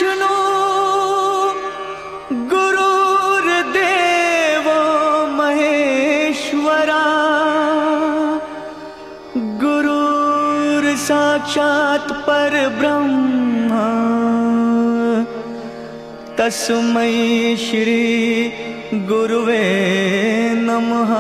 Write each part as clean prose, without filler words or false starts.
विष्णु गुरुर्देवो महेश्वरा गुरुर् साक्षात् परब्रह्म तस्मै श्री गुरुवे नमः।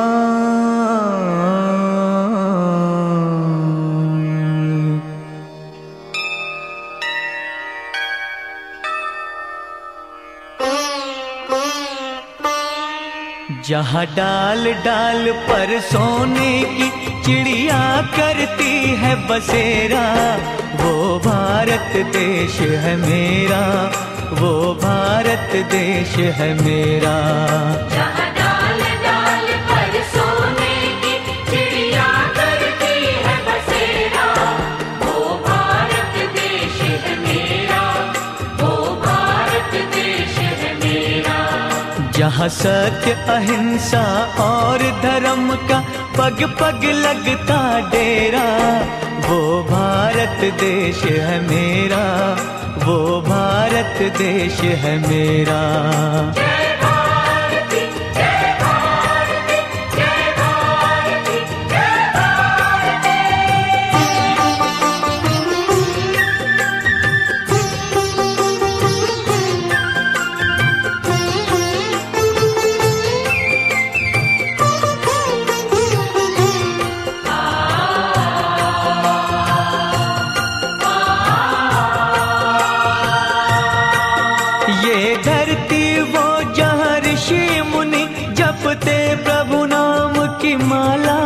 जहाँ डाल डाल पर सोने की चिड़िया करती है बसेरा, वो भारत देश है मेरा, वो भारत देश है मेरा। जहाँ डाल डाल पर सोने की चिड़िया करती है बसेरा, वो भारत देश है मेरा, वो भारत देश है मेरा। जहाँ सत्य अहिंसा और धर्म का पग पग लगता डेरा, वो भारत देश है मेरा, वो भारत देश है मेरा। जय भारती जय भारती जय भारती जय भारती। ये धरती वो जहाँ ऋषि मुनि जपते प्रभु नाम की माला,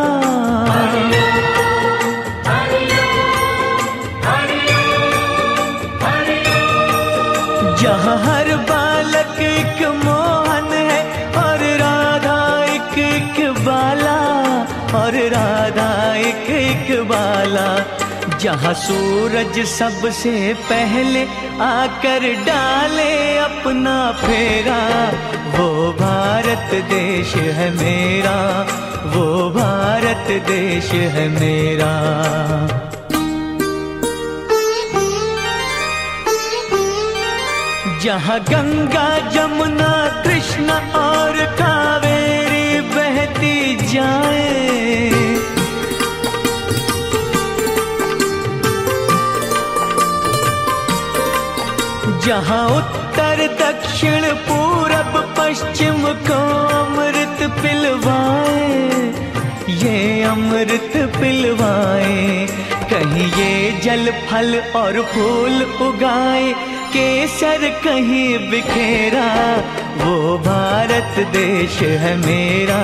जहाँ हर बालक एक मोहन है और राधा एक एक बाला, और राधा एक एक बाला। जहाँ सूरज सबसे पहले आकर डाले अपना फेरा, वो भारत देश है मेरा, वो भारत देश है मेरा। जहाँ गंगा जमुना कृष्णा और कावेरी बहती जाए, जहाँ उत्तर दक्षिण पूरब पश्चिम को अमृत पिलवाए, ये अमृत पिलवाए। कहीं ये जल फल और फूल उगाए, केसर कहीं बिखेरा, वो भारत देश है मेरा,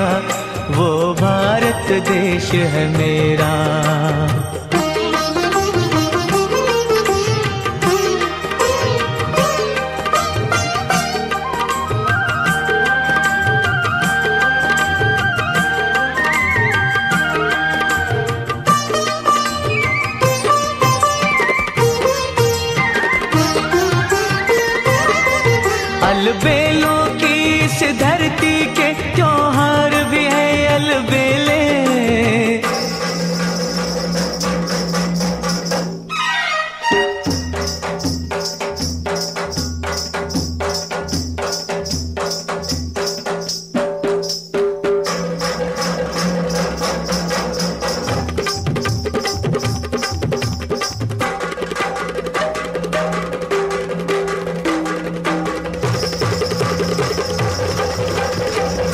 वो भारत देश है मेरा। अलबेलों की इस धरती के त्योहार भी है अलबेले,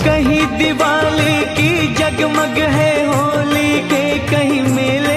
कहीं दिवाली की जगमग है होली के कहीं मेले,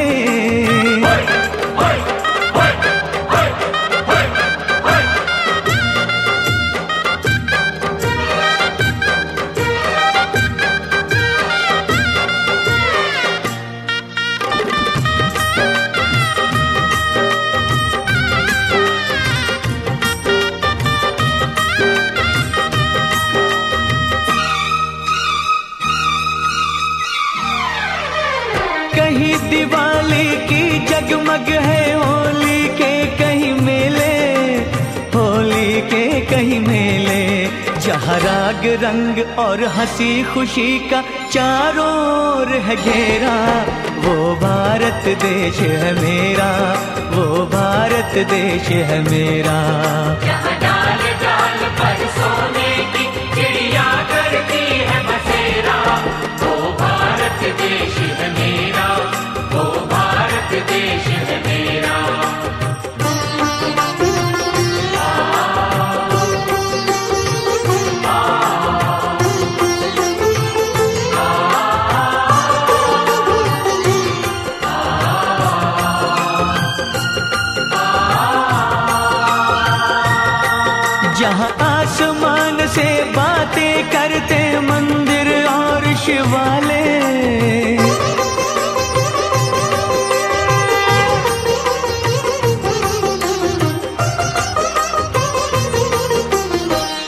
कहीं दिवाली की जगमग है होली के कहीं मेले, होली के कहीं मेले। जहाँ राग रंग और हंसी खुशी का चारों ओर है घेरा, वो भारत देश है मेरा, वो भारत देश है मेरा। जहाँ डाल डाल पर सोने की चिड़िया करती है बसेरा, वो भारत देश है मेरा, वो भारत देश है मेरा। जहाँ आसमान से बातें करते मंदिर और शिवाले,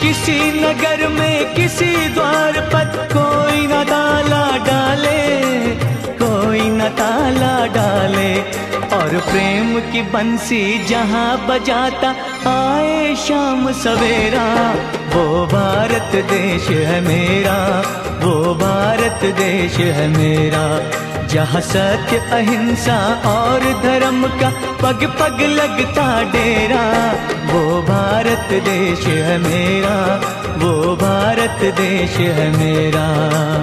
किसी नगर में किसी द्वार पर कोई न ताला डाले, कोई न ताला डाले। और प्रेम की बंसी जहाँ बजाता आए शाम सवेरा, वो भारत देश है मेरा, वो भारत देश है मेरा। जहाँ सत्य अहिंसा और धर्म का पग पग लगता डेरा, वो भारत देश है मेरा, वो भारत देश है मेरा।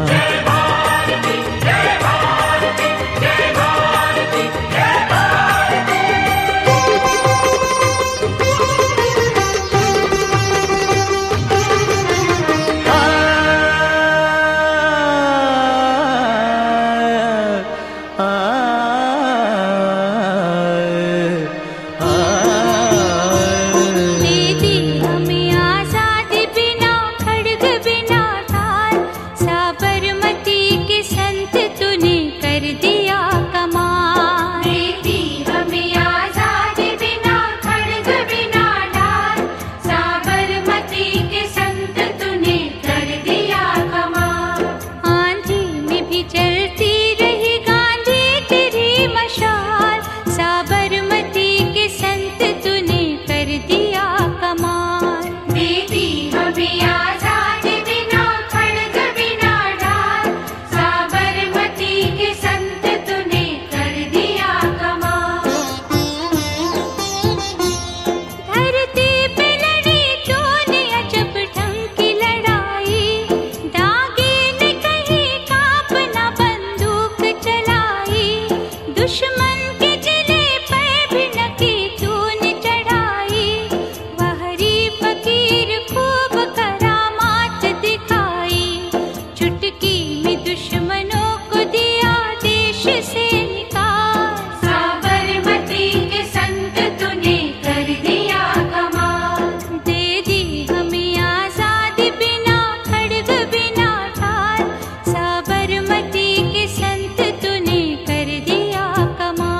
जय भारती, जय भारती, जय भारती, जय भारती। साबरमती के संत तूने कर दिया कमाल।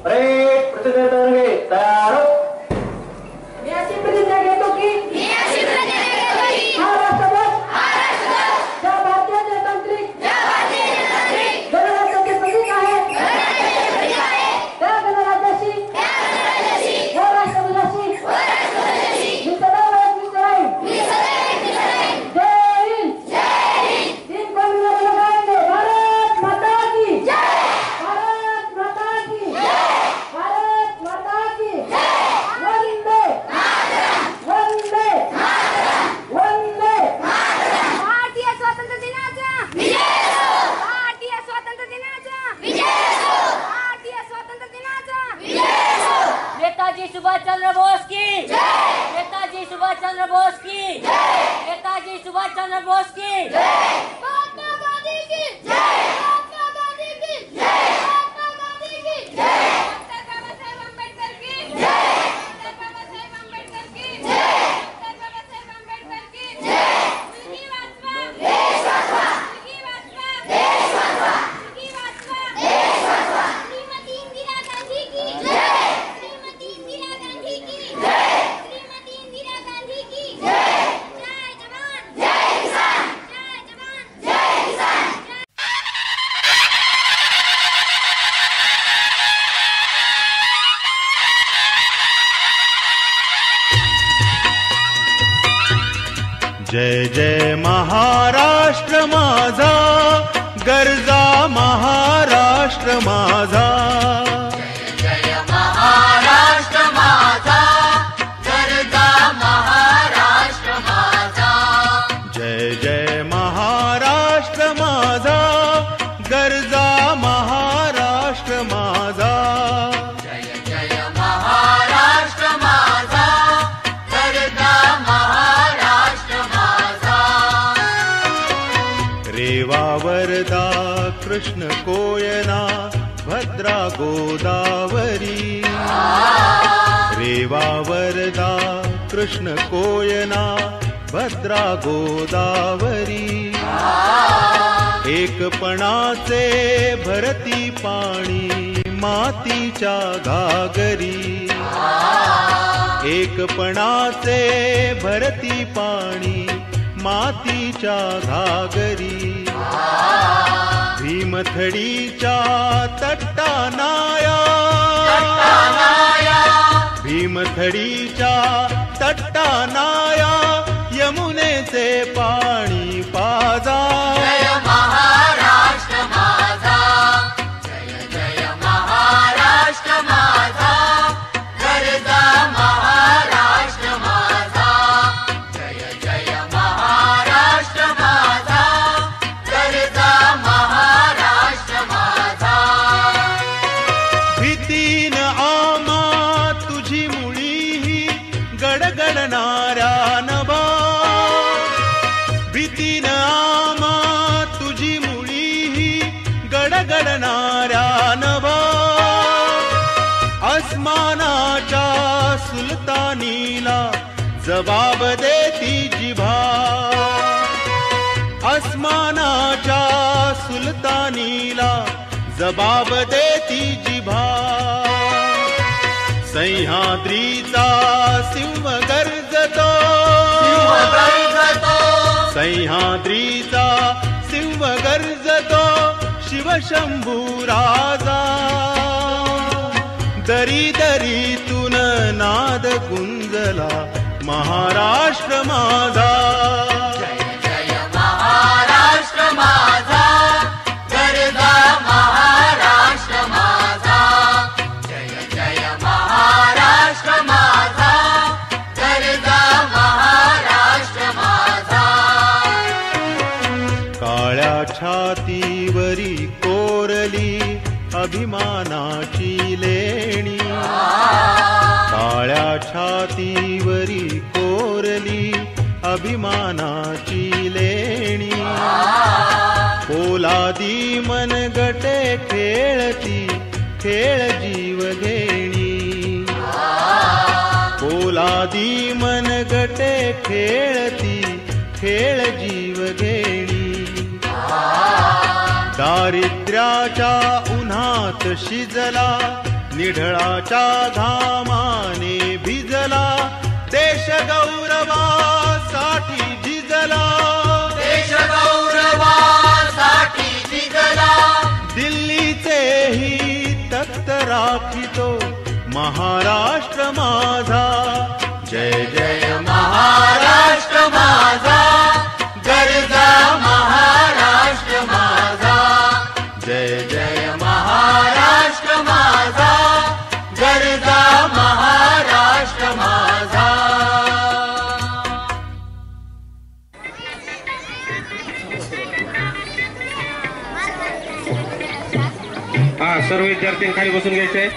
परेड प्रतिनिधी तयार हो. मी अशी प्रतिज्ञा घेतो की महाराष्ट्र ज्या भारतीय जनतांत्रिक गणराज्याचे प्रतीक आहे त्या गणराज्याशी व राष्ट्रध्वजाशी मी सदैव एकनिष्ठ राहीन. जय हिंद. इन को मिलकर लगाएंगे. भारत माता की भारत माता की भारत माता की वंदे वंदे वंदे. भारतीय स्वातंत्र्य दिनाचा भारतीय स्वातंत्र्य दिनाचा भारतीय स्वातंत्र्य दिनाचा नेताजी सुभाष चंद्र बोस की नेताजी सुभाष चंद्र बोस की नेताजी सुभाष चंद्र बोस की महात्मा गांधी की महात्मा गांधी की महात्मा गांधी की डॉक्टर बाबासाहेब आंबेडकर की डॉक्टर बाबासाहेब आंबेडकर की डॉक्टर बाबासाहेब आंबेडकर की मुलगी वाचवा देश वाचवा मुलगी वाचवा देश वाचवा मुलगी वाचवा देश वाचवा. श्रीमती इंदिरा गांधी की श्रीमती इंदिरा गांधी की श्रीमती इंदिरा गांधी की जय जवान जय किसान जय जवान जय किसान. जय जय महाराष्ट्र माझा गरजा महाराष्ट्र माझा. जय महाराष्ट्र माझा गरजा महाराष्ट्र माझा. जय जय महाराष्ट्र माझा गरजा महाराष्ट्र माझा. जय जय महाराष्ट्र माझा गरजा महाराष्ट्र माझा. रेवा वरदा कृष्ण कोयना भद्रा गोदावरी. रेवा वरदा कृष्ण कोयना भद्रा गोदावरी. एकपणाचे भरती पाणी मातीच्या घागरी. एकपणाचे भरती पाणी मातीच्या घागरी. भीमथडीच्या तट्टानाया भीमथडीच्या तट्टानाया यमुनेचे पाणी पाजा. जय महाराष्ट्र माझा जय जय महाराष्ट्र माझा गरजा महाराष्ट्र माझा. जय जय महाराष्ट्र माझा गरजा महाराष्ट्र माझा. भीतीन आमा तुझी मुळी ही गडगडणाऱ्या नभा. भीतीन आमा तुझी मुळी ही गडगडणाऱ्या नभा. आसमानाच्या सुलतानीला जबाब देती जिभा. आसमानाच्या सुलतानीला जबाब देती जिभा. सह्याद्रीचा सिंह गर्जतो सह्याद्रीचा सिंह गर्जतो शिवशंभू राजा. दरी दरीतून नाद गुंजला महाराष्ट्र माझा. जय महाराष्ट्र माझा गरजा महाराष्ट्र माझा. जय जय महाराष्ट्र माझा गरजा महाराष्ट्र माझा. काळ्या छातीवरी कोरली अभिमानाची लेणी. काळ्या छातीवरी कोरली अभिमानाची लेणी. पोलादी मनगटे खेळती खेळ जीव घेणी. पोलादी मनगटे खेळती खेळ जीव घेणी. दारिद्र्याच्या उन्हात शिजला निढळाच्या घामाने भिजला देश गौरवासाठी झिजला, देश गौरवासाठी झिजला, दिल्लीचेही तख्त राखितो महाराष्ट्र माझा, जय जय महाराष्ट्र माझा, गरजा महाराष्ट्र माझा, जय जय महाराष्ट्र माझा, गरजा महाराष्ट्र माझा. हा, सर्व विद्यार्थ्यांनी खाली बसून घ्यायचे.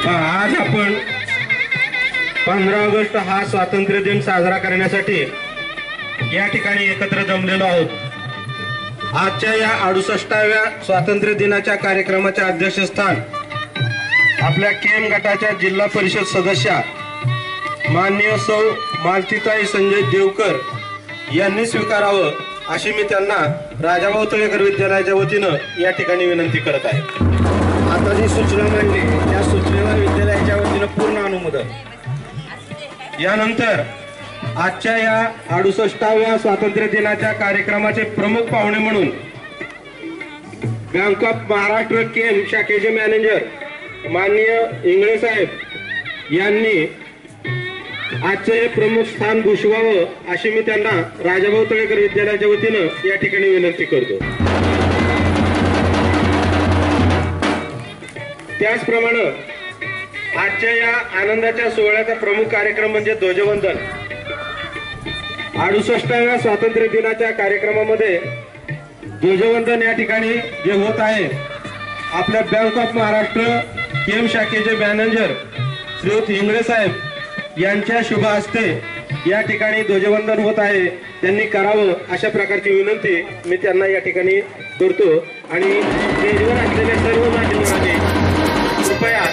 आज आपण 15 ऑगस्ट हा स्वातंत्र्य दिन साजरा करण्यासाठी या ठिकाणी एकत्र जमलेलो आहोत. आजच्या या 68व्या स्वातंत्र्य दिनाच्या कार्यक्रमाच्या अध्यक्षस्थान आपल्या केम गटाच्या जिल्हा परिषद सदस्या माननीय सौ मालतीताई संजय देवकर यांनी स्वीकारावं अशी मी त्यांना राजाभाऊ तळेकर विद्यालयाच्या वतीनं या ठिकाणी विनंती करत आहे. आता जी सूचना मांडली त्या सूचनेला विद्यालयाच्या वतीनं पूर्ण अनुमोदन. यानंतर आजच्या या 68व्या स्वातंत्र्य दिनाच्या कार्यक्रमाचे प्रमुख पाहुणे म्हणून बँक ऑफ महाराष्ट्र केम शाखेचे मॅनेजर माननीय इंगळे साहेब यांनी आजचे हे प्रमुख स्थान भूषवावं अशी मी त्यांना राजाभाऊ तळेकर विद्यालयाच्या वतीनं या ठिकाणी विनंती करतो. त्याचप्रमाणे आजच्या या आनंदाच्या सोहळ्याचा प्रमुख कार्यक्रम म्हणजे ध्वजवंदन. 68व्या स्वातंत्र्य दिनाच्या कार्यक्रमामध्ये ध्वजवंदन या ठिकाणी जे होत आहे, आपल्या बँक ऑफ महाराष्ट्र केम शाखेचे मॅनेजर श्रीयुत इंगळे साहेब यांच्या शुभ हस्ते या ठिकाणी ध्वजवंदन होत आहे. त्यांनी करावं अशा प्रकारची विनंती मी त्यांना या ठिकाणी करतो. आणि स्टेजवर असलेले सर्व मान्यवरांनी कृपया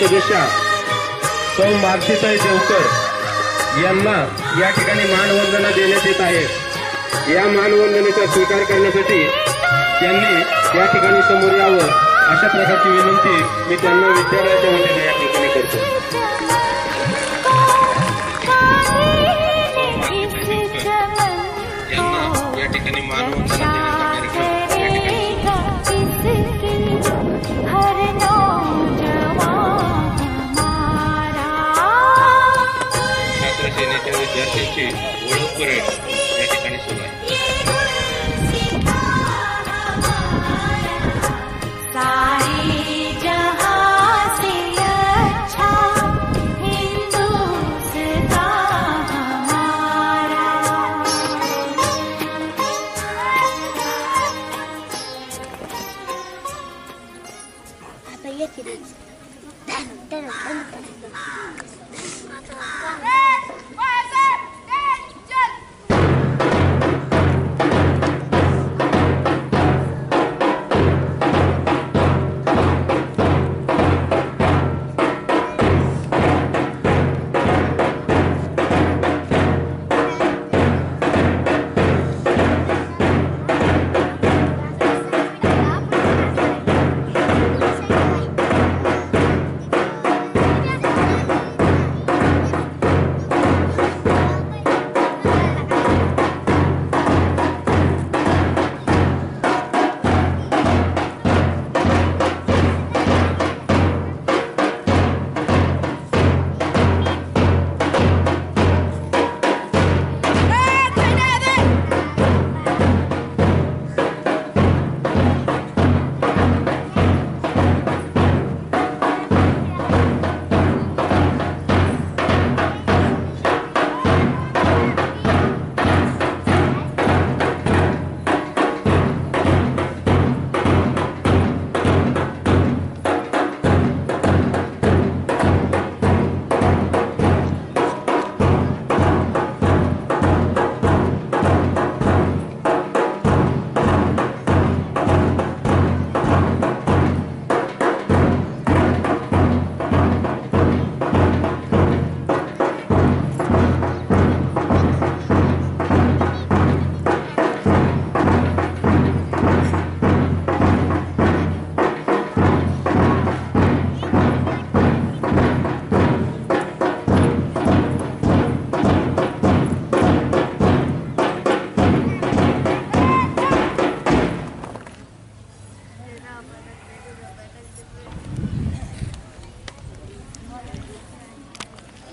सदस्या सौ मालतीताई देवकर यांना या ठिकाणी मानवंदना देण्यात येत आहे. या मानवंदनेचा स्वीकार करण्यासाठी त्यांनी या ठिकाणी समोर यावं अशा प्रकारची विनंती मी त्यांना विद्यालयाच्या वतीने या ठिकाणी करतो. त्यांची ओळख परेड या ठिकाणी सुरू आहे.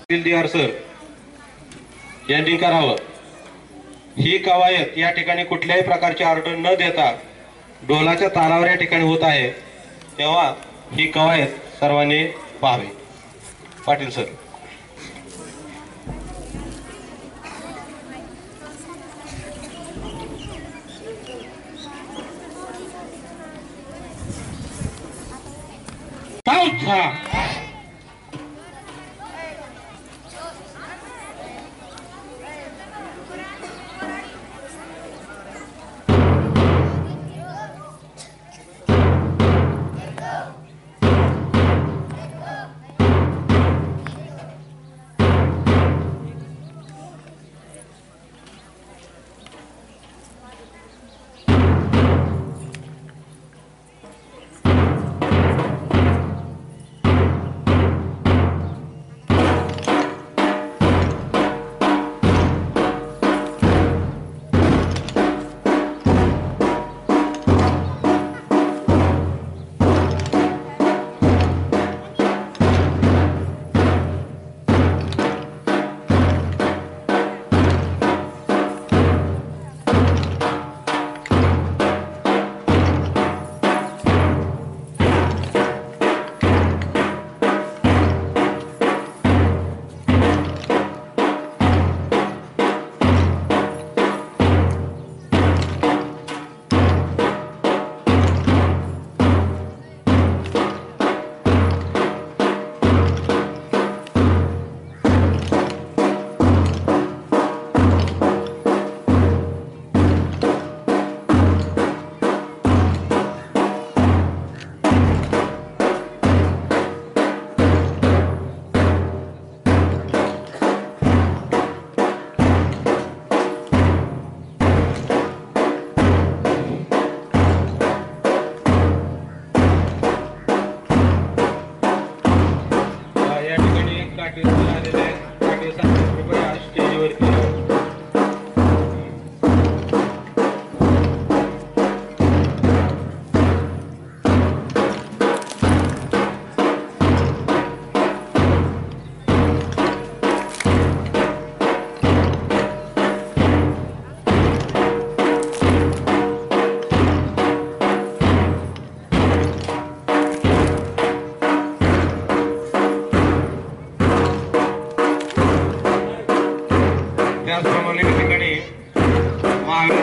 दिलदियार सर यांनी करावं. ही कवायत या ठिकाणी कुठल्याही प्रकारची ऑर्डर न देता ढोलाच्या तालावर या ठिकाणी होत आहे, तेव्हा ही कवायत सर्वांनी पाहावी. पाटील सर.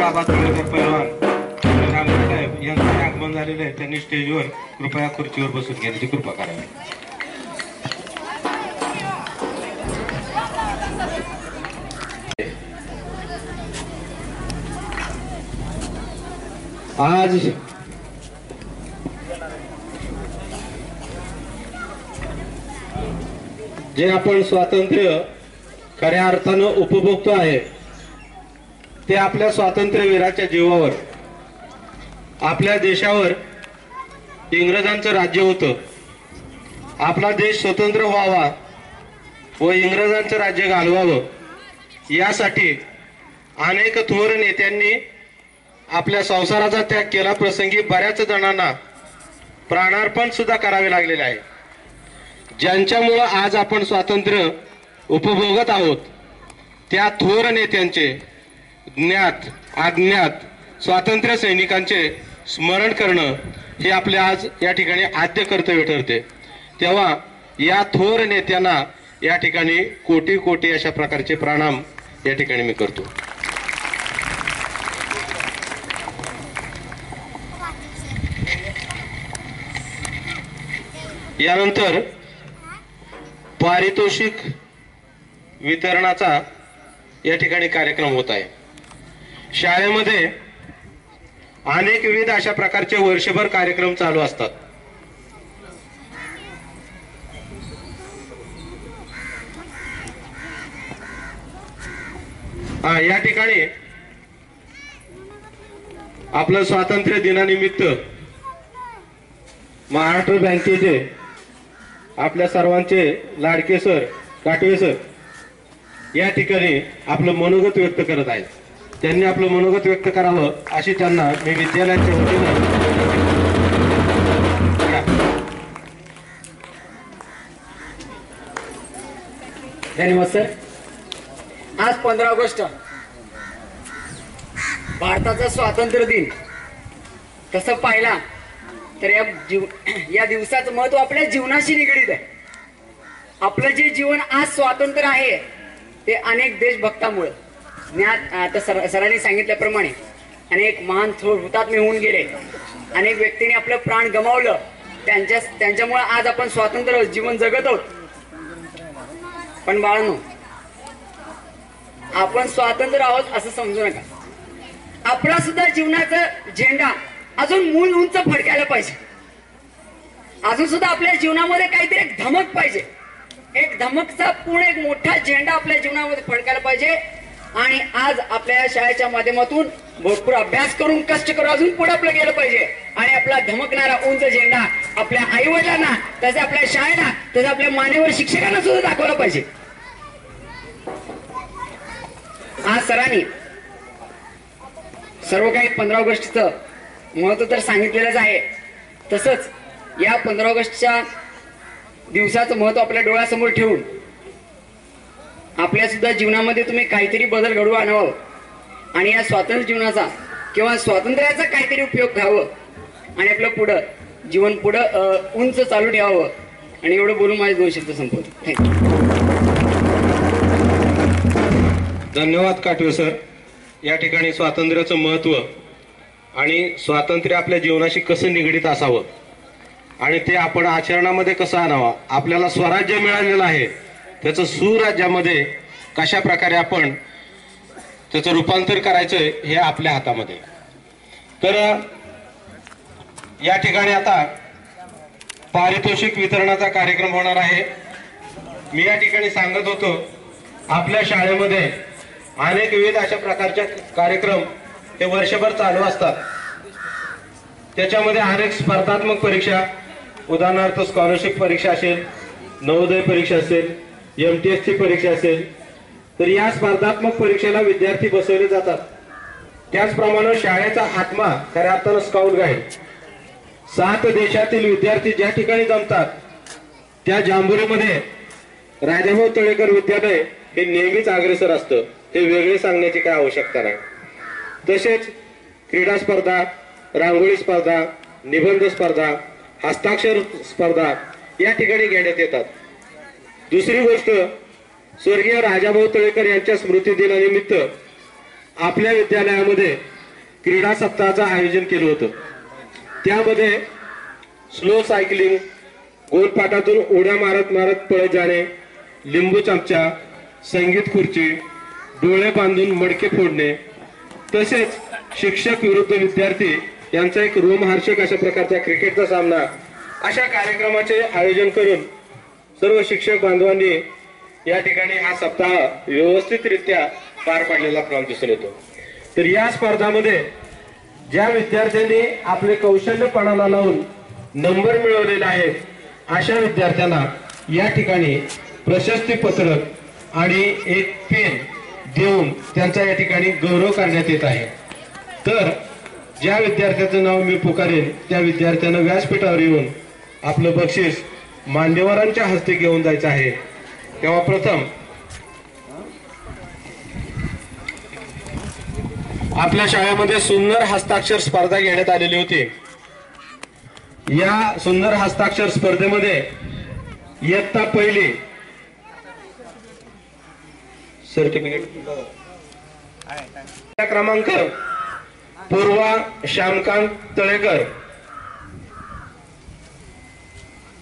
आबा तळेकर पैलवान रामगड साहेब यांचं आगमन झालेलं आहे. त्यांनी स्टेजवर कृपया खुर्चीवर बसून घेण्याची कृपा करावी. आज जे आपण स्वातंत्र्य खऱ्या अर्थानं उपभोगतो आहे ते आपल्या स्वातंत्र्यवीराच्या जीवावर. आपल्या देशावर इंग्रजांचं राज्य होतं. आपला देश स्वतंत्र व्हावा व इंग्रजांचं राज्य घालवावं यासाठी अनेक थोर नेत्यांनी आपल्या संसाराचा त्याग केला. प्रसंगी बऱ्याच जणांना प्राणार्पण सुद्धा करावे लागलेले आहे. ज्यांच्यामुळं आज आपण स्वातंत्र्य उपभोगत आहोत त्या थोर नेत्यांचे, ज्ञात अज्ञात स्वातंत्र्य सैनिकांचे स्मरण करणं हे आपले आज या ठिकाणी आद्य कर्तव्य ठरते. तेव्हा या थोर नेत्यांना या ठिकाणी कोटी कोटी अशा प्रकारचे प्रणाम या ठिकाणी मी करतो. यानंतर पारितोषिक वितरणाचा या ठिकाणी कार्यक्रम होत आहे. शाळेमध्ये अनेक विविध अशा प्रकारचे वर्षभर कार्यक्रम चालू असतात. या ठिकाणी आपलं स्वातंत्र्य दिनानिमित्त महाराष्ट्र बँकेचे आपल्या सर्वांचे लाडके सर काटवे सर या ठिकाणी आपलं मनोगत व्यक्त करत आहेत. त्यांनी आपलं मनोगत व्यक्त करावं अशी त्यांना मी विद्यालयाच्या वतीनं धन्यवाद सर. आज 15 ऑगस्ट भारताचा स्वातंत्र्य दिन. तसं पाहिला तर या दिवसाचं महत्व आपल्या जीवनाशी निगडीत आहे. आपलं जे जीवन आज स्वातंत्र्य आहे ते अनेक देशभक्तामुळे, ज्ञात आता सरांनी सांगितल्याप्रमाणे अनेक महान थोर हुतात्मे होऊन गेले. अनेक व्यक्तींनी आपलं प्राण गमावलं. त्यांच्यामुळे आज आपण स्वातंत्र्य जीवन जगत आहोत. पण बाळांनो, आपण स्वातंत्र्य आहोत असं समजू नका. आपला सुद्धा जीवनाचा झेंडा अजून मूळ उंच फडकायला पाहिजे. अजून सुद्धा आपल्या जीवनामध्ये काहीतरी एक धमक पाहिजे. एक धमकचा पूर्ण एक मोठा झेंडा आपल्या जीवनामध्ये फडकायला पाहिजे. आणि आज आपल्या शाळेच्या माध्यमातून भरपूर अभ्यास करून कष्ट करून अजून पुढे आपलं गेलं पाहिजे. आणि आपला धमकणारा उंच झेंडा आपल्या आई वडिलांना, तसं आपल्या शाळेला, तसं आपल्या मान्यवर शिक्षकांना सुद्धा दाखवला पाहिजे. आज सरांनी सर्व काही 15 ऑगस्टचं महत्व तर सांगितलेलंच आहे. तसंच या 15 ऑगस्टच्या दिवसाचं महत्व आपल्या डोळ्यासमोर ठेवून आपल्या सुद्धा जीवनामध्ये तुम्ही काहीतरी बदल घडवून आणावं आणि या स्वातंत्र्य जीवनाचा किंवा स्वातंत्र्याचा काहीतरी उपयोग घ्यावं आणि आपलं पुढं जीवन पुढं उंच चालू ठेवावं. आणि एवढं बोलून माझे 2 शब्द संपवतो. थँक्यू. धन्यवाद काटवे सर. या ठिकाणी स्वातंत्र्याचं महत्व आणि स्वातंत्र्य आपल्या जीवनाशी कसं निगडीत असावं आणि ते आपण आचरणामध्ये कसं आणावं, आपल्याला स्वराज्य मिळालेलं आहे त्याचं सुराज्यामध्ये कशा प्रकारे आपण त्याचं रूपांतर करायचं हे आपल्या हातामध्ये. तर या ठिकाणी आता पारितोषिक वितरणाचा कार्यक्रम होणार आहे. मी या ठिकाणी सांगत होतो आपल्या शाळेमध्ये अनेक विविध अशा प्रकारचे कार्यक्रम हे वर्षभर चालू असतात. त्याच्यामध्ये अनेक स्पर्धात्मक परीक्षा, उदाहरणार्थ स्कॉलरशिप परीक्षा असेल, नवोदय परीक्षा असेल, MTS ची परीक्षा असेल, तर या स्पर्धात्मक परीक्षेला विद्यार्थी बसवले जातात. त्याचप्रमाणे शाळेचा आत्मा खऱ्या अर्थानं स्काउट गाईड. 7 देशातील विद्यार्थी ज्या ठिकाणी जमतात त्या जांभुरीमध्ये राजाभाऊ तळेकर विद्यालय हे नेहमीच अग्रेसर असतं. हे वेगळे सांगण्याची काय आवश्यकता नाही. तसेच क्रीडा स्पर्धा, रांगोळी स्पर्धा, निबंध स्पर्धा, हस्ताक्षर स्पर्धा या ठिकाणी घेण्यात येतात. दुसरी गोष्ट, स्वर्गीय राजाभाऊ तळेकर यांच्या स्मृती दिनानिमित्त आपल्या विद्यालयामध्ये क्रीडा सप्ताहाचं आयोजन केलं होतं. त्यामध्ये स्लो सायकलिंग, गोलपाटातून उड्या मारत मारत पळत जाणे, लिंबू चमचा, संगीत खुर्ची, डोळे बांधून मडके फोडणे, तसेच शिक्षक विरुद्ध विद्यार्थी यांचा एक रोमहर्षक अशा प्रकारचा क्रिकेटचा सामना अशा कार्यक्रमाचे आयोजन करून सर्व शिक्षक बांधवांनी या ठिकाणी हा सप्ताह व्यवस्थितरित्या पार पाडलेला आपल्याला दिसून येतो. तर या स्पर्धामध्ये ज्या विद्यार्थ्यांनी आपले कौशल्य पणाला लावून नंबर मिळवलेले आहेत अशा विद्यार्थ्यांना या ठिकाणी प्रशस्ती पत्रक आणि एक पेन देऊन त्यांचा या ठिकाणी गौरव करण्यात येत आहे. तर ज्या विद्यार्थ्याचं नाव मी पुकारेन त्या विद्यार्थ्यांना व्यासपीठावर येऊन आपलं बक्षीस मान्यवरांच्या हस्ते घेऊन जायचं आहे. तेव्हा प्रथम आपल्या शाळेमध्ये सुंदर हस्ताक्षर स्पर्धा घेण्यात आलेली होती. या सुंदर हस्ताक्षर स्पर्धेमध्ये इयत्ता पहिली सर्टिफिकेट क्रमांक पूर्वा श्यामकांत तळेकर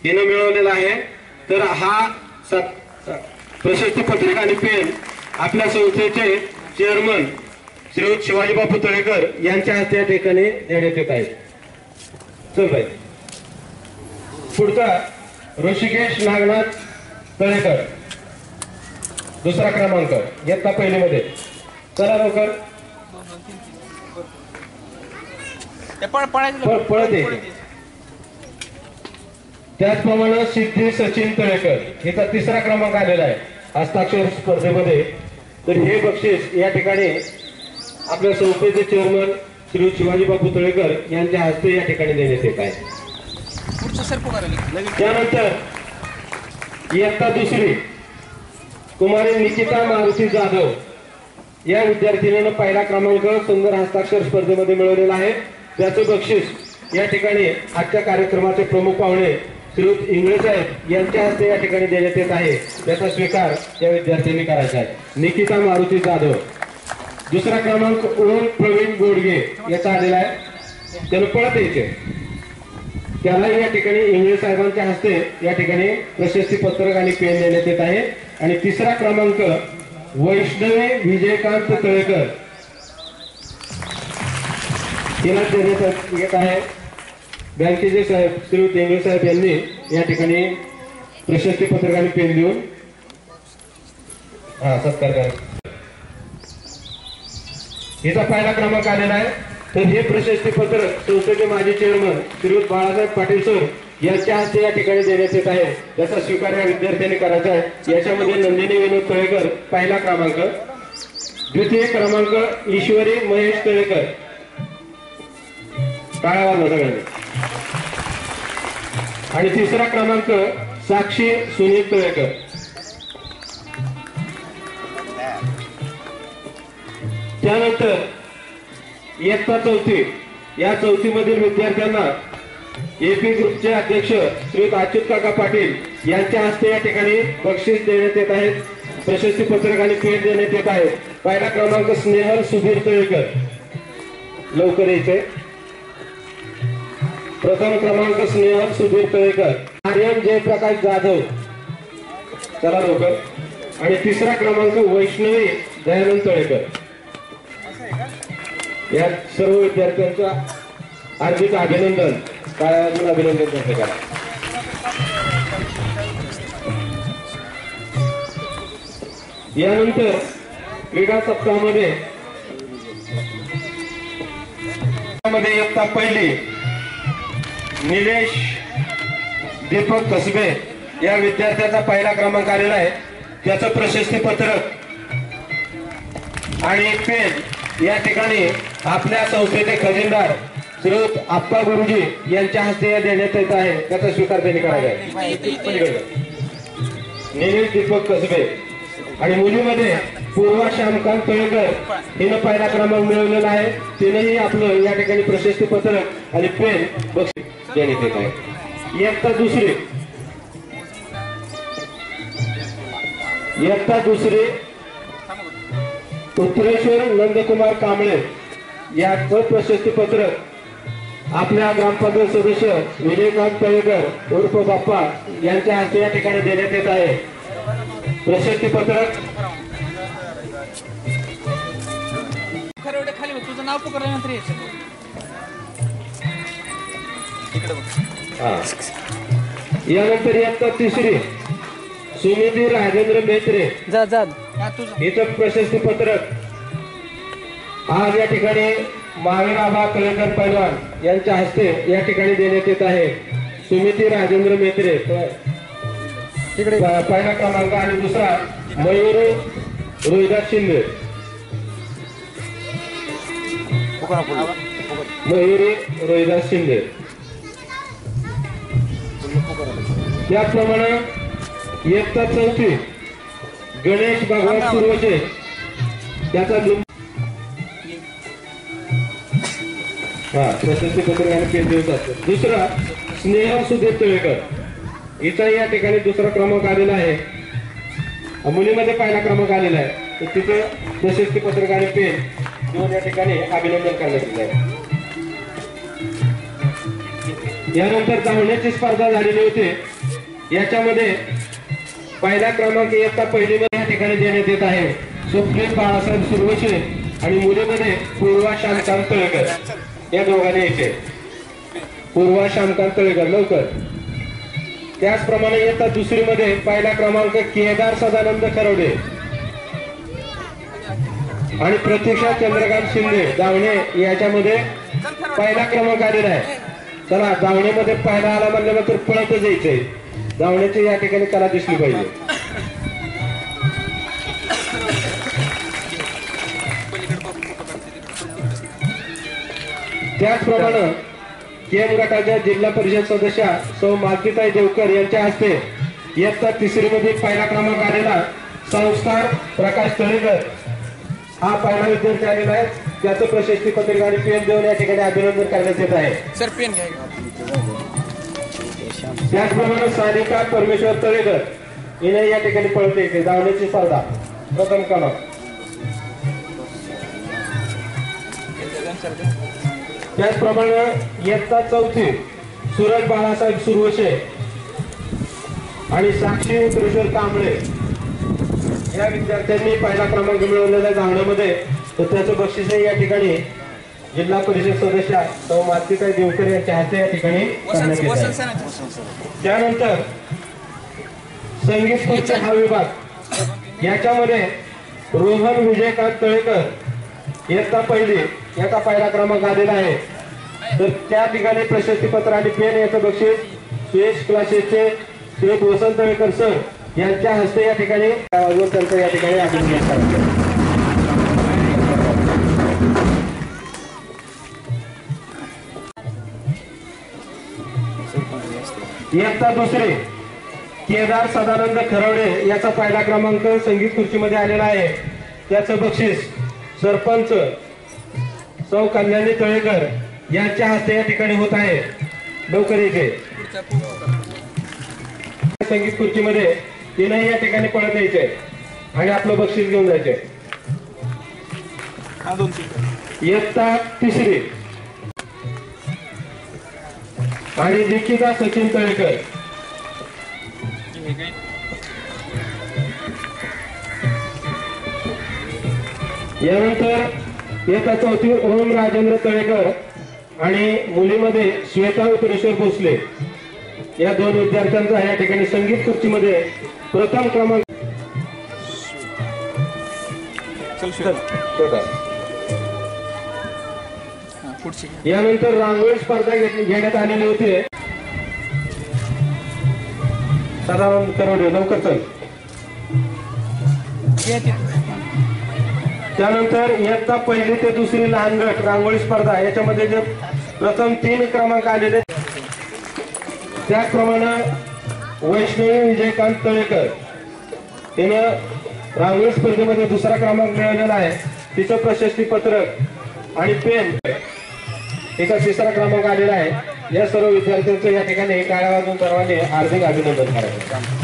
हिनं मिळवलेला आहे. तर हा प्रशस्ती पत्रक आणि पेन आपल्या संस्थेचे चेअरमन श्रीयुत शिवाजीबापू तळेकर यांच्या हस्ते या ठिकाणी देण्यात येत आहे. चल बाई पुढचा ऋषिकेश नागनाथ तळेकर, दुसरा क्रमांक इयत्ता पहिलीमध्ये. चला लवकर पळत येते. त्याचप्रमाणे सिद्धी सचिन तळेकर हिचा तिसरा क्रमांक आलेला आहे हस्ताक्षर स्पर्धेमध्ये. तर हे बक्षीस या ठिकाणी आपल्या संस्थेचे चेअरमन श्री शिवाजीबापू तळेकर यांच्या हस्ते या ठिकाणी देण्यात येत आहे. त्यानंतर इयत्ता दुसरी कुमारी निकिता मारुती जाधव या विद्यार्थिनीनं पहिला क्रमांक सुंदर हस्ताक्षर स्पर्धेमध्ये मिळवलेला आहे. त्याचं बक्षीस या ठिकाणी आजच्या कार्यक्रमाचे प्रमुख पाहुणे श्रीयुत इंगळे साहेब यांच्या हस्ते या ठिकाणी देण्यात येत आहे. त्याचा स्वीकार या विद्यार्थ्यांनी करायचा आहे. निकिता मारुती जाधव. दुसरा क्रमांक ओम प्रवीण गोडगे याचा आलेला आहे. त्यानं पळत यायचे. त्याला या ठिकाणी इंगळे साहेबांच्या हस्ते या ठिकाणी प्रशस्ती पत्रक आणि पेन देण्यात येत आहे. आणि तिसरा क्रमांक वैष्णवी विजयकांत तळेकर तिला देण्यात येत आहे. बँकेचे साहेब श्रीयुत इंगळे साहेब यांनी या ठिकाणी प्रशस्ती पत्रक आणि पेन देऊन सत्कार करा. हिचा पहिला क्रमांक आलेला आहे. तर हे प्रशस्ती पत्रक संस्थेचे माजी चेअरमन श्रीयुत बाळासाहेब पाटील सर यांच्या हस्ते या ठिकाणी देण्यात येत आहे. त्याचा स्वीकार या विद्यार्थ्यांनी करायचा आहे. याच्यामध्ये नंदिनी विनोद तळेकर पहिला क्रमांक, द्वितीय क्रमांक ईश्वरी महेश तळेकर टाळावाला सगळ्यांनी, आणि तिसरा क्रमांक साक्षी सुनील तळेकर. त्यानंतर इयत्ता चौथी या चौथीमधील विद्यार्थ्यांना एपी ग्रुपचे अध्यक्ष श्रीयुत अच्युत काका पाटील यांच्या हस्ते या ठिकाणी बक्षीस देण्यात येत आहे. प्रशस्ती पत्रक आणि पेन देण्यात येत आहे. पहिला क्रमांक स्नेहल सुधीर तळेकर, लवकर यायचे. प्रथम क्रमांक स्नेहल सुधीर तळेकर. आर्यन जयप्रकाश जाधव, चला लवकर. आणि तिसरा क्रमांक वैष्णवी दयानंद तळेकर. या सर्व विद्यार्थ्यांचा हार्दिक अभिनंदन. काय अभिनंदन करते करा. यानंतर क्रीडा सप्ताहामध्ये इयत्ता पहिली निलेश दीपक कसबे या विद्यार्थ्याचा पहिला क्रमांक आलेला आहे. त्याचं प्रशस्ती पत्रक आणि पेन या ठिकाणी आपल्या संस्थेचे खजिनदार श्रीयुत आप्पा गुरुजी यांच्या हस्ते देण्यात येत आहे. त्याचा स्वीकार त्यांनी करायचा आहे. निलेश दीपक कसबे. आणि मुलीमध्ये पूर्वा श्यामकांत तळेकर हिनं पहिला क्रमांक मिळवलेला आहे. तिनेही आपलं या ठिकाणी प्रशस्ती पत्रक आणि पेन बक्षीस देण्यात येत आहे. इयत्ता दुसरी उत्तरेश्वर नंदकुमार कांबळे याचं प्रशस्तीपत्रक आपल्या ग्रामपंचायत सदस्य विजयकांत तळेकर उर्फ बाप्पा यांच्या हस्ते या ठिकाणी देण्यात येत आहे. प्रशस्तीपत्रक खाली बघ, तुझं नाव पुकारल्यानंतर यायचं. यानंतर इयत्ता तिसरी सुनिधी राजेंद्र मेत्रे जा जा हा तुझं. हिचं प्रशस्तीपत्रक आज या ठिकाणी महावीर आबा कलेकर पैलवान यांच्या हस्ते या ठिकाणी देण्यात येत आहे. सुमिती राजेंद्र मेत्रे पहिला क्रमांक आणि दुसरा मयूर रोहिदास शिंदे. मयुरी रोहिदास शिंदे. त्याचप्रमाणे इयत्ता चौथी गणेश भगवान सुरवचे त्याचा प्रशस्तीपत्रक आणि पेन देऊन जातो. दुसरा स्नेहल सुदेव तळेकर हिचा या ठिकाणी दुसरा क्रमांक आलेला आहे. मुलीमध्ये पहिला क्रमांक आलेला आहे. तर तिथं प्रशस्तीपत्रक आणि पेन देऊन या ठिकाणी अभिनंदन करण्यात येत आहे. यानंतर धावण्याची स्पर्धा झालेली होती. याच्यामध्ये पहिला क्रमांक इयत्ता पहिलीमध्ये या ठिकाणी देण्यात येत आहे स्वप्नील बाळासाहेब सुरवशे आणि मुलीमध्ये पूर्वा श्यामकांत तळेकर या दोघांनी येते. पूर्वा श्यामकांत तळेकर लवकर. त्याचप्रमाणे इयत्ता दुसरीमध्ये पहिला क्रमांक केदार सदानंद खरवडे आणि प्रतीक्षा चंद्रकांत शिंदे धावणे याच्यामध्ये पहिला क्रमांक आलेला आहे. चला धावण्यामध्ये पहिला आला म्हणल्यानंतर पळतच यायचंय. धावण्याची या ठिकाणी कला दिसली पाहिजे. त्याचप्रमाणे केम गटाच्या जिल्हा परिषद सदस्या सौ मालतीताई देवकर यांच्या हस्ते इयत्ता तिसरीमध्ये पहिला क्रमांक आलेला संस्कार प्रकाश तळेकर हा पहिला विद्यार्थी आलेला आहे. त्याचं प्रशस्तीपत्रक आणि पेन देऊन या ठिकाणी अभिनंदन करण्यात येत आहे. सर पेन घ्या. त्याचप्रमाणे सानिका परमेश्वर तळेकर हिने या ठिकाणी पळत येते धावण्याची स्पर्धा प्रथम क्रमांक. त्याचप्रमाणे इयत्ता चौथी सूरज बाळासाहेब सुरवशे आणि साक्षी त्रिशूर कांबळे या विद्यार्थ्यांनी पहिला क्रमांक मिळवलेल्या धावण्यामध्ये. तर त्याचं बक्षीस या ठिकाणी जिल्हा परिषद सदस्या सौ मालतीताई देवकर यांच्या हस्ते या ठिकाणी करण्यात येत आहे. त्यानंतर संगीत खुर्ची हा विभाग याच्यामध्ये रोहन विजयकांत तळेकर इयत्ता पहिली याचा पहिला क्रमांक आलेला आहे. तर त्या ठिकाणी प्रशस्तीपत्र आणि पेन याचं बक्षीस सुयश क्लासेसचे श्री वसंत तळेकर सर यांच्या हस्ते या ठिकाणी त्यांचं या ठिकाणी अभिनंदन करायचं. इयत्ता दुसरी केदार सदानंद खरवडे याचा पहिला क्रमांक संगीत खुर्चीमध्ये आलेला आहे. त्याचं बक्षीस सरपंच सौ कल्याणी तळेकर यांच्या हस्ते या ठिकाणी होत आहे. लवकर येते संगीत खुर्चीमध्ये तिने या ठिकाणी पळत यायचे आणि आपलं बक्षीस घेऊन जायचे. इयत्ता तिसरी आणि निकिता सचिन तळेकर यानंतर इयत्ता चौथी ओम राजेंद्र तळेकर आणि मुलीमध्ये श्वेता उत्तरेश्वर भोसले या दोन विद्यार्थ्यांचा या ठिकाणी संगीत खुर्चीमध्ये प्रथम क्रमांक. यानंतर रांगोळी स्पर्धा घेण्यात आलेली होती. साधारण करोडे लवकर चल. त्यानंतर इयत्ता पहिली ते दुसरी लहान गट रांगोळी स्पर्धा याच्यामध्ये जे प्रथम 3 क्रमांक आलेले. त्याचप्रमाणे वैष्णवी विजयकांत तळेकर तिनं रांगोळी स्पर्धेमध्ये दुसरा क्रमांक मिळवलेला आहे. तिचं प्रशस्तीपत्रक आणि पेन तिचा तिसरा क्रमांक आलेला आहे. या सर्व विद्यार्थ्यांचं या ठिकाणी टाळ्या वाजवून सर्वांनी हार्दिक अभिनंदन करायचं.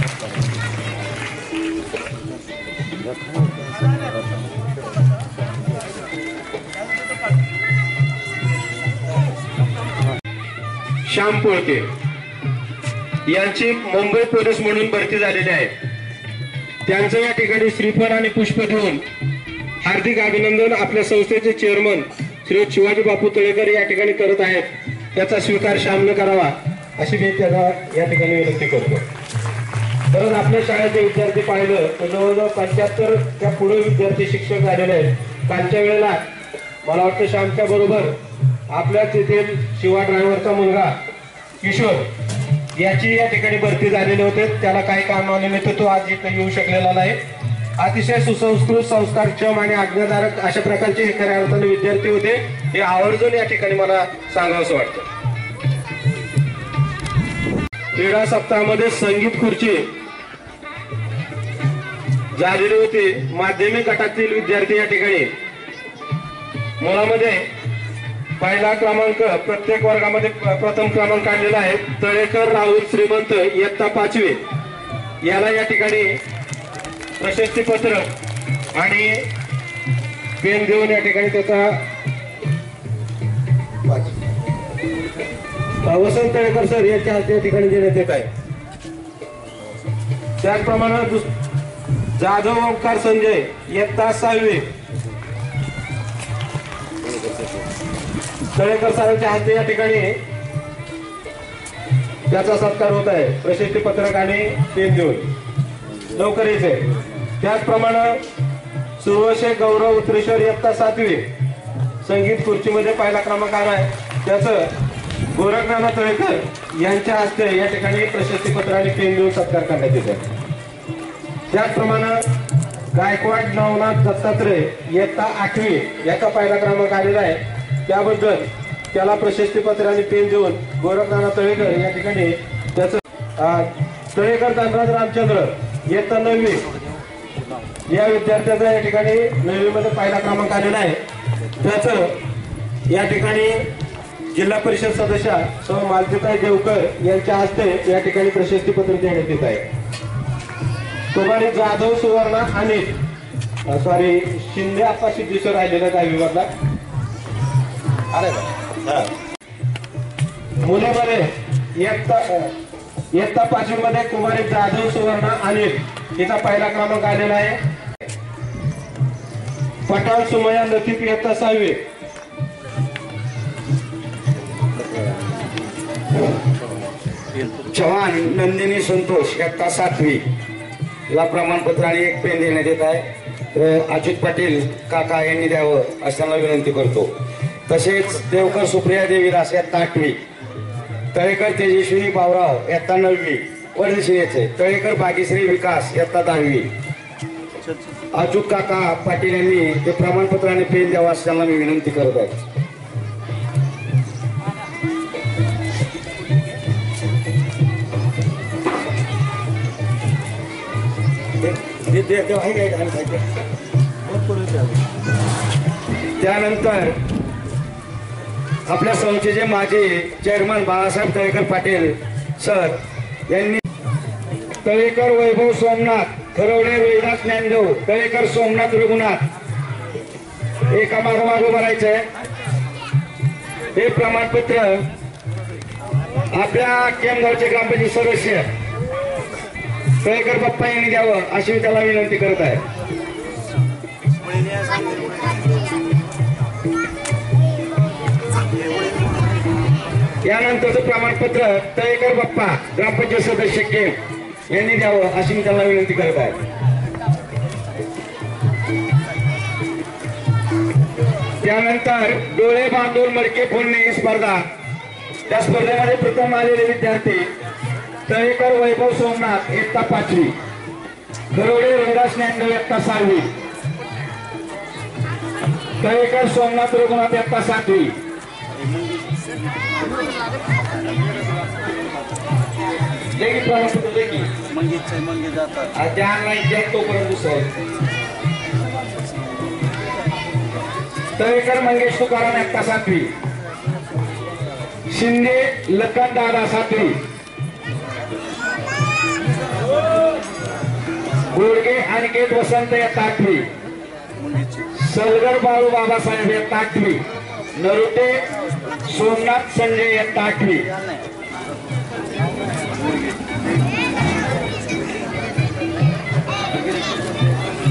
श्याम पोळके यांची मुंबई पोलीस म्हणून भरती झालेली आहे. त्यांचं या ठिकाणी श्रीफळ आणि पुष्प देऊन हार्दिक अभिनंदन आपल्या संस्थेचे चेअरमन श्री शिवाजी बापू तळेकर या ठिकाणी करत आहेत. त्याचा स्वीकार श्यामने करावा अशी मी त्याला या ठिकाणी विनंती करतो. परत आपल्या शाळेचे विद्यार्थी पाहिलं तर जवळजवळ 75 त्या पुढे विद्यार्थी शिक्षक झालेले आहेत. कालच्या वेळेला मला वाटतं श्यामच्या बरोबर आपल्याच येथील शिवा ड्रायव्हरचा मुलगा किशोर याची या ठिकाणी भरती झालेले होते. त्याला काही कारणानिमित्त तो आज इथे येऊ शकलेला नाही. अतिशय सुसंस्कृत संस्कारक्षम आणि आज्ञाधारक अशा प्रकारचे हे खऱ्या अर्थाने विद्यार्थी होते. हे आवर्जून या ठिकाणी मला सांगावंसं वाटतं. क्रीडा सप्ताहामध्ये संगीत खुर्ची झालेली होती. माध्यमिक गटातील विद्यार्थी या ठिकाणी मुलामध्ये पहिला क्रमांक प्रत्येक वर्गामध्ये प्रथम क्रमांक आणलेला आहे. तळेकर राहुल श्रीमंत इयत्ता 5वी याला या ठिकाणी प्रशस्तीपत्र आणि पेन देऊन या ठिकाणी त्याचा वसंत तळेकर सर यांच्या हस्ते या ठिकाणी देण्यात येत आहे. त्याचप्रमाणे जाधव ओंकार संजय इयत्ता 6वी तळेकर सरांच्या हस्ते या ठिकाणी त्याचा सत्कार होत आहे प्रशस्तीपत्रक आणि पेन देऊन. लवकर यायचे. त्याचप्रमाणे सुरवशे गौरव उत्रेश्वर इयत्ता 7वी संगीत खुर्चीमध्ये पहिला क्रमांक आला आहे. त्याचं गोरखनाथ तळेकर यांच्या हस्ते या ठिकाणी प्रशस्तीपत्र आणि पेन देऊन सत्कार करण्यात येत आहे. त्याचप्रमाणे गायकवाड नवनाथ दत्तात्रय इयत्ता 8वी याचा पहिला क्रमांक आलेला आहे. त्याबद्दल त्याला प्रशस्तीपत्र आणि पेन देऊन गोरखनाथ तळेकर या ठिकाणी त्याचं तळेकर धनराज रामचंद्र इयत्ता 9वी या विद्यार्थ्याचा या ठिकाणी 9वी मध्ये पहिला क्रमांक आलेला आहे. त्याचं या ठिकाणी जिल्हा परिषद सदस्य सौ मालतीताई देवकर यांच्या हस्ते या ठिकाणी प्रशस्तीपत्र देण्यात येत आहे. कुमारी जाधव सुवर्णा अनिल शिंदे आता सिद्धेश्वर राहिलेला त्या विभागला. अरे मुलीमध्ये इयत्ता 5वी मध्ये कुमारी जाधव सुवर्णा अनिल हिचा पहिला क्रमांक आलेला आहे. पठाण सुमया लतीफ इयत्ता 6वी चव्हाण नंदिनी संतोष इयत्ता 7वी ला प्रमाणपत्र आणि एक पेन देण्यात येत आहे. अच्युत पाटील काका यांनी द्यावं असं त्यांना विनंती करतो. तसेच देवकर सुप्रिया देवीदास इयत्ता 8वी तळेकर तेजस्विनी बावराव इयत्ता 9वी वर्धशिनेचे तळेकर भाग्यश्री विकास इयत्ता 10वी अच्युत काका पाटील यांनी ते प्रमाणपत्र आणि पेन द्यावं असं त्यांना मी विनंती करत आहे. त्यानंतर आपल्या संस्थेचे माजी चेअरमन बाळासाहेब तळेकर पाटील सर यांनी तळेकर वैभव सोमनाथ खरवडे रोहिदास ज्ञानदेव तळेकर सोमनाथ रघुनाथ एका मागोमाग भरायचंय. हे प्रमाणपत्र आपल्या केमगावचे ग्रामपंचायत सदस्य तळेकर बाप्पा यांनी द्यावं अशी त्याला विनंती करत आहे. यानंतरचं प्रमाणपत्र तळेकर बाप्पा ग्रामपंचायत सदस्य केम यांनी द्यावं अशी मी त्याला विनंती करत आहे. त्यानंतर डोळे बांधून मडके फोडणे ही स्पर्धा. त्या स्पर्धेमध्ये प्रथम आलेले विद्यार्थी तळेकर वैभव सोमनाथ इयत्ता 5वी खरवडे रोहिदास ज्ञानदेव इयत्ता 6वी तळेकर सोमनाथ रघुनाथ इयत्ता 7वी तळेकर मंगेश तुकाराम इयत्ता 7वी शिंदे लखन दादा 7वी गोडगे अनिकेत वसंत इयत्ता 8वी सलगर बाळू बाबासाहेब इयत्ता 8वी नरुटे सोमनाथ संजय इयत्ता 8वी.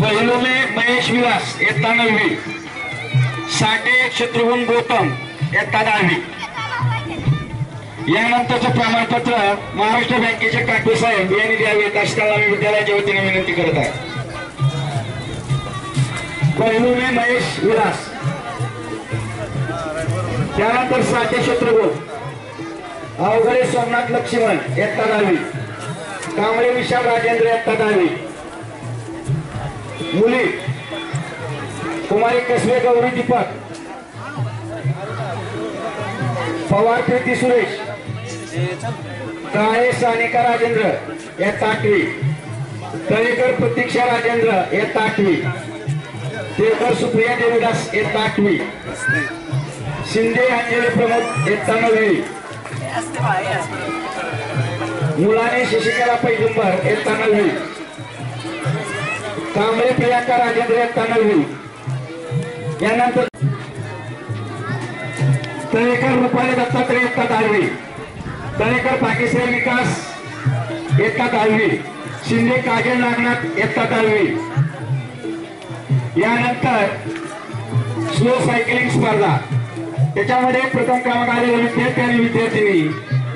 बहिलोमे महेश विलास इयत्ता 9वी. साठे शत्रुघ्न गौतम इयत्ता 10वी. यानंतरचं प्रमाणपत्र महाराष्ट्र बँकेचे काटू साहेब यांनी द्यावेत अशी त्याला मी विद्यालयाच्या वतीने विनंती करत आहे. बहिलोमे महेश विलास. त्यानंतर साठे शत्रुघ्न, अवघडे सोमनाथ लक्ष्मण इयत्ता 10वी. कांबळे विशाल राजेंद्र इयत्ता 10वी. मुली कुमारी कसबे गौरी दीपक, पवार प्रीती सुरेश, काळे सानिका राजेंद्र इयत्ता 8वी. तळेकर प्रतीक्षा राजेंद्र इयत्ता 8वी. देवकर सुप्रिया देवदास इयत्ता 8वी. शिंदे अंजली प्रमोद इयत्ता 9वी. मुलाने शशिकला पैगंबर इयत्ता 9वी. कांबळे प्रियांका राजेंद्र इयत्ता 9वी. यानंतर तळेकर रुपाली दत्तात्रय इयत्ता 10वी. तळेकर पाकिस्तान विकास इयत्ता 10वी. शिंदे काजल नागनाथ इयत्ता 10वी. यानंतर स्लो सायकलिंग स्पर्धा, त्याच्यामध्ये प्रथम क्रमांक आलेले विद्यार्थी आणि विद्यार्थिनी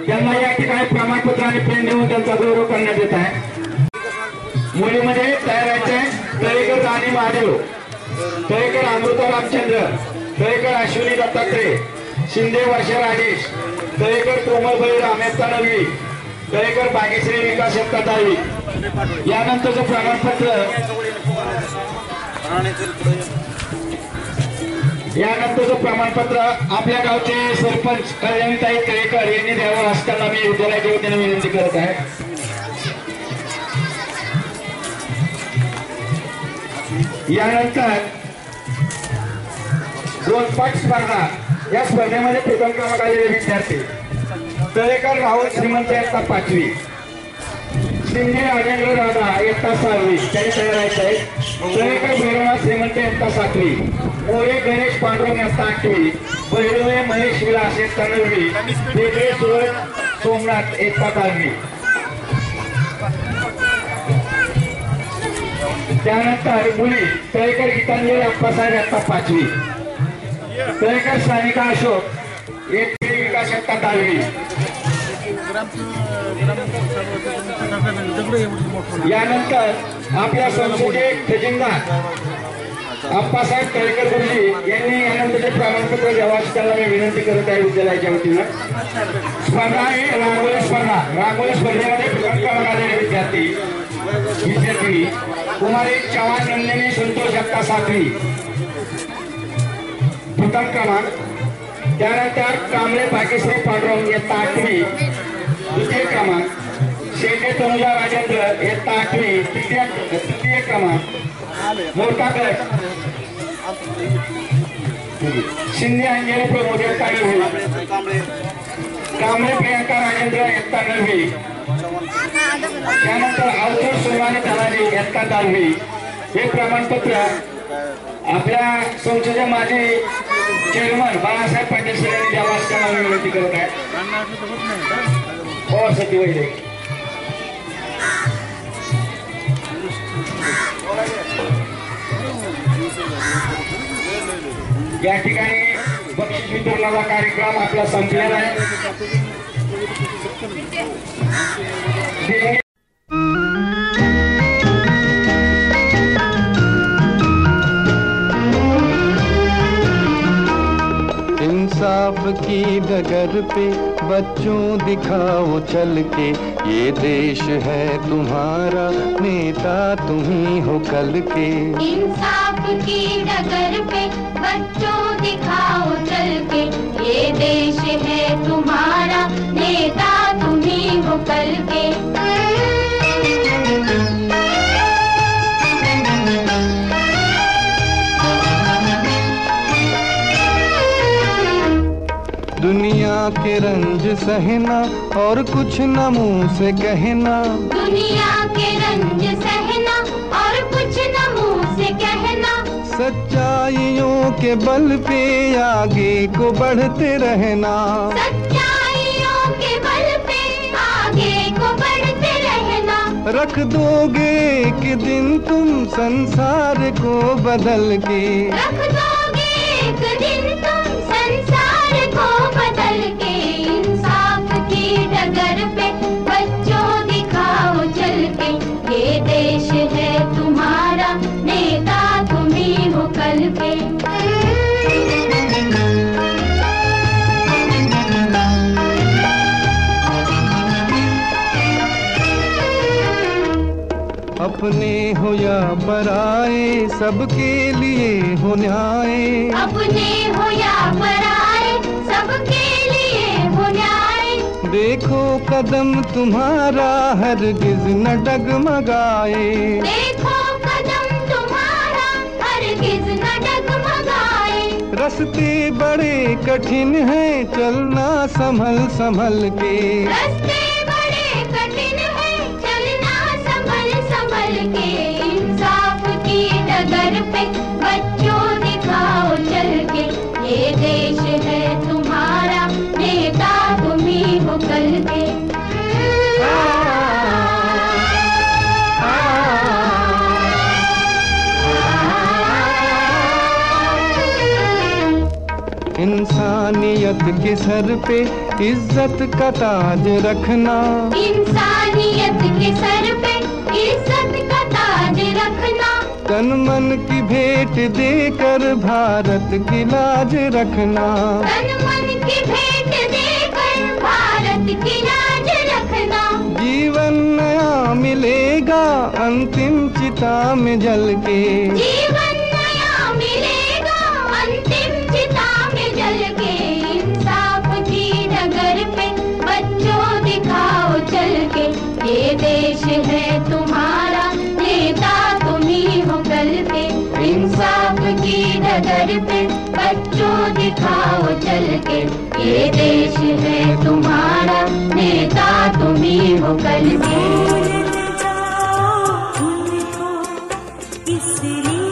त्यांना या ठिकाणी प्रमाणपत्र आणि पेन देऊन त्यांचा गौरव करण्यात येत आहे. मुलीमध्ये तयार व्हायचे तळेकर राणी महादेव, तळेकर अमृता रामचंद्र, तळेकर अश्विनी दत्तात्रय, शिंदे वर्षा राजेश, तळेकर कोमल बळीराम इयत्ता 9वी. तळेकर भाग्यश्री विकास इयत्ता 10वी. यानंतरचं प्रमाणपत्र आपल्या गावचे सरपंच कल्याणीताई तळेकर यांनी द्यावं असं त्यांना मी विद्यालयाच्या वतीने विनंती करत आहे. यानंतर गोलपाट स्पर्धा, या स्पर्धेमध्ये प्रथम क्रमांक आलेले विद्यार्थी तळेकर राहुल श्रीमंत इयत्ता 5वी. शिंदे राजेंद्र दादा इयत्ता 6वी त्यांनी तयार राहायचं आहे. तळेकर भैरवनाथ श्रीमंत इयत्ता 7वी. मोरे गणेश पांडुरंग इयत्ता 8वी. बहिलोमे महेश विलास इयत्ता 9वी. वेगळे सुरज सोमनाथ इयत्ता 10वी. त्यानंतर मुली तळेकर गीतांजली अप्पासाहेब इयत्ता 5वी. तळेकर सानिका अशोक इयत्ता विकास इयत्ता 10वी. यानंतर आपल्या संस्थेचे खजिनदार अप्पासाहेब तळेकर गुरुजी यांनी यानंतरचे प्रमाणपत्र द्यावं अशी त्यांना मी विनंती करत आहे विद्यालयाच्या वतीनं. स्पर्धा आहे रांगोळी स्पर्धा. रांगोळी स्पर्धेमध्ये प्रथम क्रमांक आलेले विद्यार्थी कुमारी चव्हाण नंदिनी संतोष इयत्ता 7वी प्रथम क्रमांक. त्यानंतर कांबळे भाग्यश्री पांडुरंग इयत्ता 8वी द्वितीय क्रमांक. शेटे तनुजा राजेंद्र इयत्ता 8वी तृतीय क्रमांक. मोठा गट शिंदे अंजली प्रमोद इयत्ता 9वी. कांबळे प्रियांका राजेंद्र इयत्ता 9वी. त्यानंतर अवधूत सुरवानी धनाजी इयत्ता 10वी. हे प्रमाणपत्र आपल्या संस्थेचे माजी चेअरमन बाळासाहेब पाटील सर यांनी द्यावं असं त्यांना विनंती करत आहे. हो सती वैद्य. या ठिकाणी बक्षीस वितरणाचा कार्यक्रम आपला संपलेला आहे. इंसाफ की डगर पे बच्चों दिखाओ चल के, ये देश है तुम्हारा नेता तुम ही हो कल के। इंसाफ की डगर पे बच्चों दिखाओ चल के, ये देश है तुम्हारा नेता तुम ही हो कल के। दुनिया के रंज सहना और कुछ न मुंह से कहना, दुनिया के रंज सहना और कुछ न मुंह से कहना, सच्चाइयों के बल पे आगे को बढ़ते रहना, सच्चाइयों के बल पे आगे को बढ़ते रहना। रख दोगे एक दिन तुम संसार को बदल के, रख दोगे एक दिन तुम संसार को बदल के। इंसाफ की डगर पे बच्चों दिखाओ चल के, ये देश है तुम्हारा, नेता तुम्ही हो कल के। अपने हो या पराए सबके लिए हो न्याय, अपने हो या पराए सबके लिए हो न्याय। देखो कदम तुम्हारा हरगिज न डगमगाए, देखो कदम तुम्हारा हरगिज न डगमगाए। रास्ते बड़े कठिन हैं चलना संभल संभल के, रास्ते बड़े कठिन हैं चलना संभल संभल के। इंसाफ की डगर पे बच्चों दिखाओ चल के, ये देश है तुम्हारा, नेता तुम्ही हो कल के। इंसानियत के सर पे इज्जत का ताज रखना, इंसानियत के सर पे इज्जत का ताज रखना। तन मन की भेंट देकर भारत की लाज रखना, तन मन की भेंट देकर भारत की लाज रखना। जीवन नया मिलेगा अंतिम चिता में जल के, जीवन नया मिलेगा अंतिम चिता में जल के। इंसाफ की डगर पे बच्चों दिखाओ चल के, ये देश है तुम्हारा, नेता तुम्ही हो कल के। इंसाफ की डगर पे बच्चों दिखाओ चल के, ये देश है तुम्हारा, नेता तुम्ही हो कल के। इसलिए